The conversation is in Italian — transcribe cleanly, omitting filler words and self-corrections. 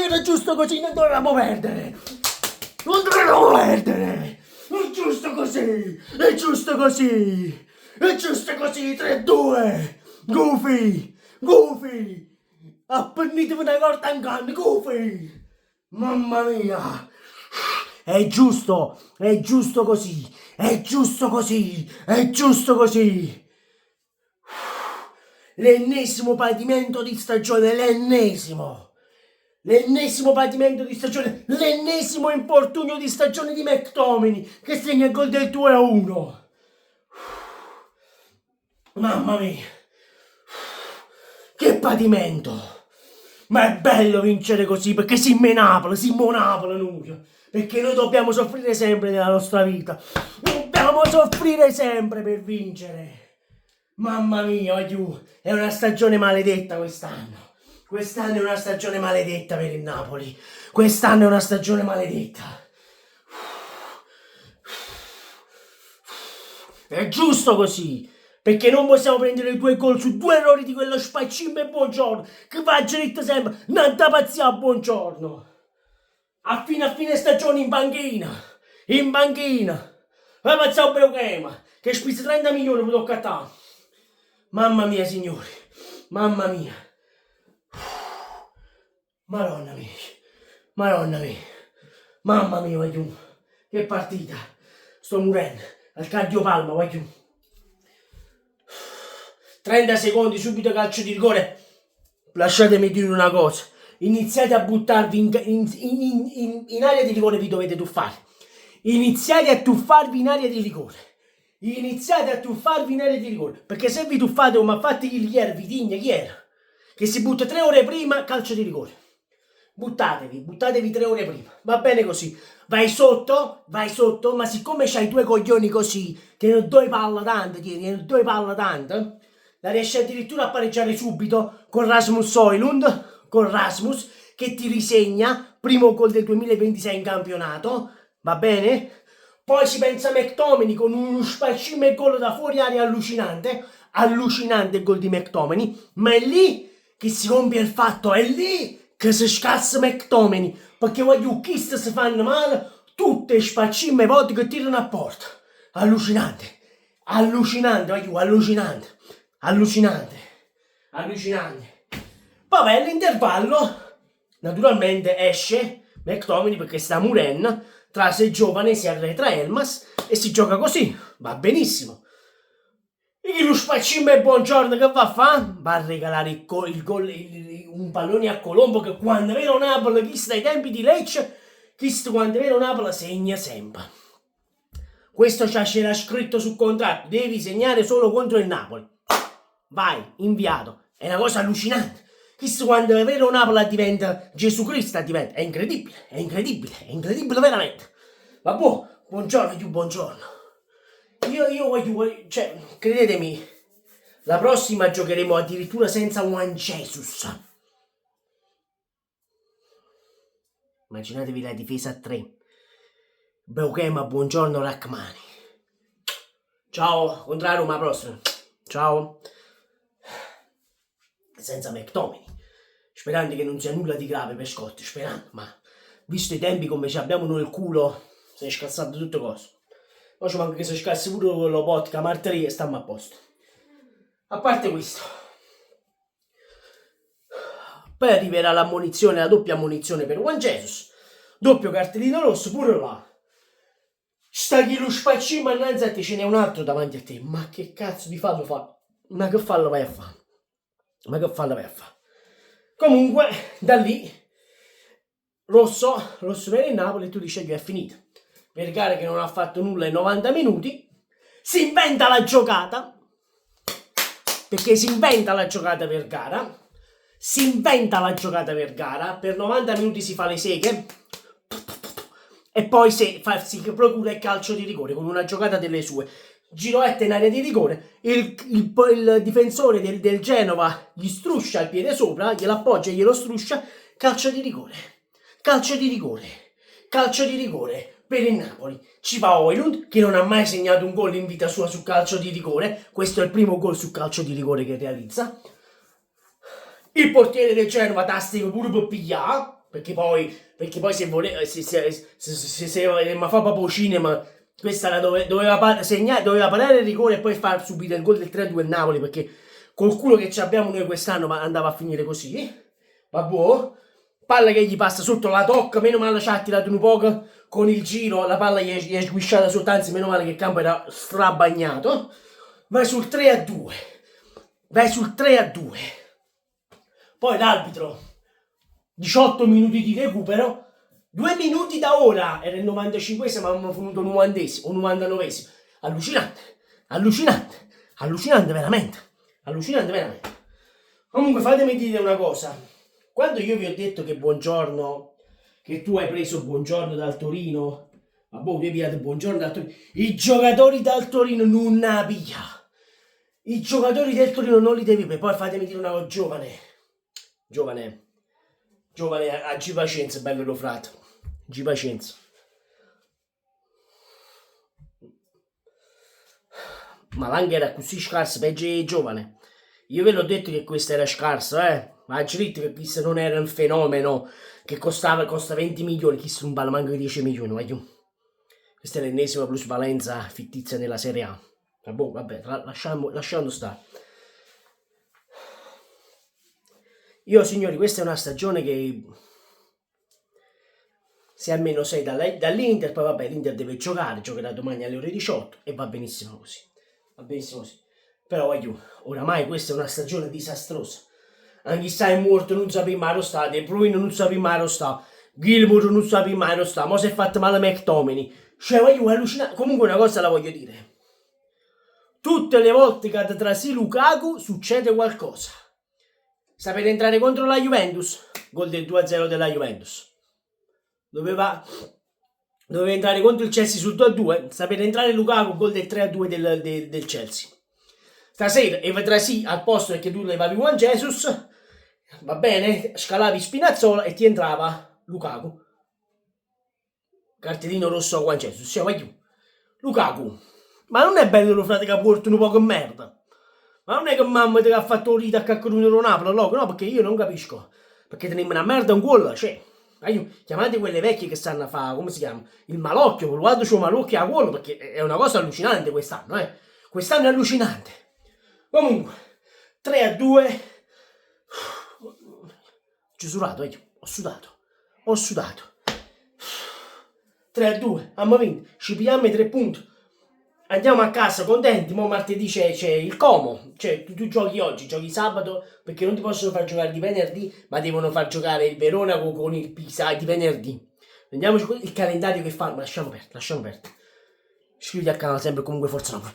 Era giusto così, non dovevamo perdere. Non dovevamo perdere. È giusto così. È giusto così. È giusto così. 3-2. Goofy. Appennitevi una corda in canna, Goofy. Mamma mia. È giusto così. È giusto così. L'ennesimo patimento di stagione, l'ennesimo patimento di stagione, l'ennesimo infortunio di stagione di McTominay che segna il gol del 2-1. Mamma mia, che patimento! Ma è bello vincere così perché siamo Napoli, perché noi dobbiamo soffrire sempre nella nostra vita, dobbiamo soffrire sempre per vincere. Mamma mia, è una stagione maledetta quest'anno. Quest'anno è una stagione maledetta per il Napoli. Quest'anno è una stagione maledetta. È giusto così, perché non possiamo prendere 2 gol su 2 errori di quello spaccino e Buongiorno, che va dritto sempre, non da pazzia a Buongiorno. A fine stagione in banchina. Ma pazzia un problema, che spese 30 milioni per toccare. Mamma mia, signori, mamma mia. Madonna mia, mamma mia, vai giù, che partita, sto morendo, al cardiopalma, vai giù. 30 secondi, subito calcio di rigore. Lasciatemi dire una cosa, iniziate a buttarvi in area di rigore, vi dovete tuffare. Iniziate a tuffarvi in area di rigore. Perché se vi tuffate come ha fatto ieri Vitigna, chi era? Che si butta 3 ore prima, calcio di rigore. Buttatevi 3 ore prima, va bene così. Vai sotto, ma siccome c'hai 2 coglioni così, che non due palla tanto, la riesci addirittura a pareggiare subito con Rasmus Højlund, che ti risegna, primo gol del 2026 in campionato, va bene? Poi si pensa a McTominay con uno spaccino e gol da fuori aria allucinante il gol di McTominay, ma è lì che si compie il fatto, è lì che si scassa McTominay, perché voglio chi si fanno male, tutte spaccine volte che tirano a porta. Allucinante. Poi all'intervallo, naturalmente esce McTominay perché sta morendo, trase giovane, si arretra Elmas e si gioca così, va benissimo. E lo spaccino e Buongiorno che va a fare? Va a regalare il gol, un pallone a Colombo che quando vero Napoli, chi sta ai tempi di Lecce, quando vero Napoli segna sempre. Questo c'era scritto sul contratto, devi segnare solo contro il Napoli. Vai, inviato. È una cosa allucinante. Questo quando è vero Napoli diventa Gesù Cristo, è incredibile veramente. Vabbè, buongiorno. Io voglio, cioè, credetemi, la prossima giocheremo addirittura senza Juan Jesus. Immaginatevi la difesa a 3. Beuchema, Buongiorno, Rachmani. Ciao, contra Roma prossima. Ciao. Senza McTominay. Sperando che non sia nulla di grave per Scott, ma visto i tempi come ci abbiamo noi il culo, si è scassato tutte cose. Poi ci manca che si scassi pure con la vodka, marteria e stiamo a posto. A parte questo, poi arriverà l'ammonizione, la doppia ammonizione per Juan Jesus, doppio cartellino rosso pure là. Sta chi lo spaccino innanzi a te, ce n'è un altro davanti a te. Ma che cazzo di fallo fa? Ma che fallo vai a fare? Comunque, da lì, rosso per il Napoli, e tu dici che è finito. Vergara che non ha fatto nulla in 90 minuti, si inventa la giocata, perché si inventa la giocata Vergara, per 90 minuti si fa le seghe, e poi si procura il calcio di rigore con una giocata delle sue. Giroetta in area di rigore, il difensore del Genova gli struscia il piede sopra, glielo appoggia e glielo struscia, calcio di rigore. per il Napoli. Ci va Højlund, che non ha mai segnato un gol in vita sua su calcio di rigore. Questo è il primo gol su calcio di rigore che realizza. Il portiere del Genova Tastico pure per pigliare, perché poi se voleva, se ma fa proprio cinema, questa la doveva parare il rigore e poi far subire il gol del 3-2 a Napoli, perché col culo che ci abbiamo noi quest'anno andava a finire così. Vabbè, palla che gli passa sotto, la tocca, meno male ci ha tirato un poco con il giro, la palla gli è sguisciata sotto, anzi meno male che il campo era strabagnato. Vai sul 3-2, vai sul 3-2. Poi l'arbitro, 18 minuti di recupero, 2 minuti da ora, era il 95esimo, ma avevamo finito il 90esimo, o 99esimo. Allucinante veramente. Comunque fatemi dire una cosa, quando io vi ho detto che Buongiorno, che tu hai preso Buongiorno dal Torino, vabbè, tu hai pigliato Buongiorno dal Torino, i giocatori dal Torino non la piglia. I giocatori del Torino non li devi, poi fatemi dire una cosa, giovane, aggi pazienza, bello lo frate, aggi pazienza. Ma l'anche era così scarso, peggio è giovane. Io ve l'ho detto che questo era scarso, ma ci detto che questo non era un fenomeno che costa 20 milioni, questo non vale manco 10 milioni, voglio. Questa è l'ennesima plusvalenza fittizia nella Serie A. Vabbè, lasciando stare. Io, signori, questa è una stagione che se almeno 6 dall'Inter, poi vabbè, l'Inter deve giocare, giocherà domani alle ore 18 e va benissimo così. Però voglio, oramai questa è una stagione disastrosa. Anche sai morto non sapevi mai sta, De Bruyne non sapevi mai sta, Gilmour non sapevi mai sta, mo si è fatto male McTominay. Cioè voglio allucinare. Comunque una cosa la voglio dire. Tutte le volte che trasì Lukaku succede qualcosa. Sta per entrare contro la Juventus, gol del 2-0 della Juventus. Doveva entrare contro il Chelsea sul 2-2, sta per entrare Lukaku, gol del 3-2 del Chelsea. Stasera vedrai sì al posto perché tu levavi Juan Jesus, va bene, scalavi Spinazzola e ti entrava Lukaku. Cartellino rosso a Juan Jesus, cioè vai giù. Lukaku, ma non è bello lo frate che porta un po' di merda? Ma non è che mamma ti ha fatto rita a Caccarunero Napoli, no, perché io non capisco. Perché teniamo una merda un gol, cioè. Chiamate quelle vecchie che stanno a fare, come si chiama? Il malocchio, guarda c'ho malocchio a gol, perché è una cosa allucinante quest'anno, Quest'anno è allucinante. Comunque, 3-2. Ci ho sudato, ho sudato. 3-2, abbiamo vinto, ci pigliamo i 3 punti. Andiamo a casa contenti, mo martedì c'è il Como, cioè tu giochi oggi, giochi sabato, perché non ti possono far giocare di venerdì, ma devono far giocare il Verona con il Pisa di venerdì. Vediamoci il calendario che fanno, lasciamo perdere. Iscriviti al canale sempre comunque Forza Napoli.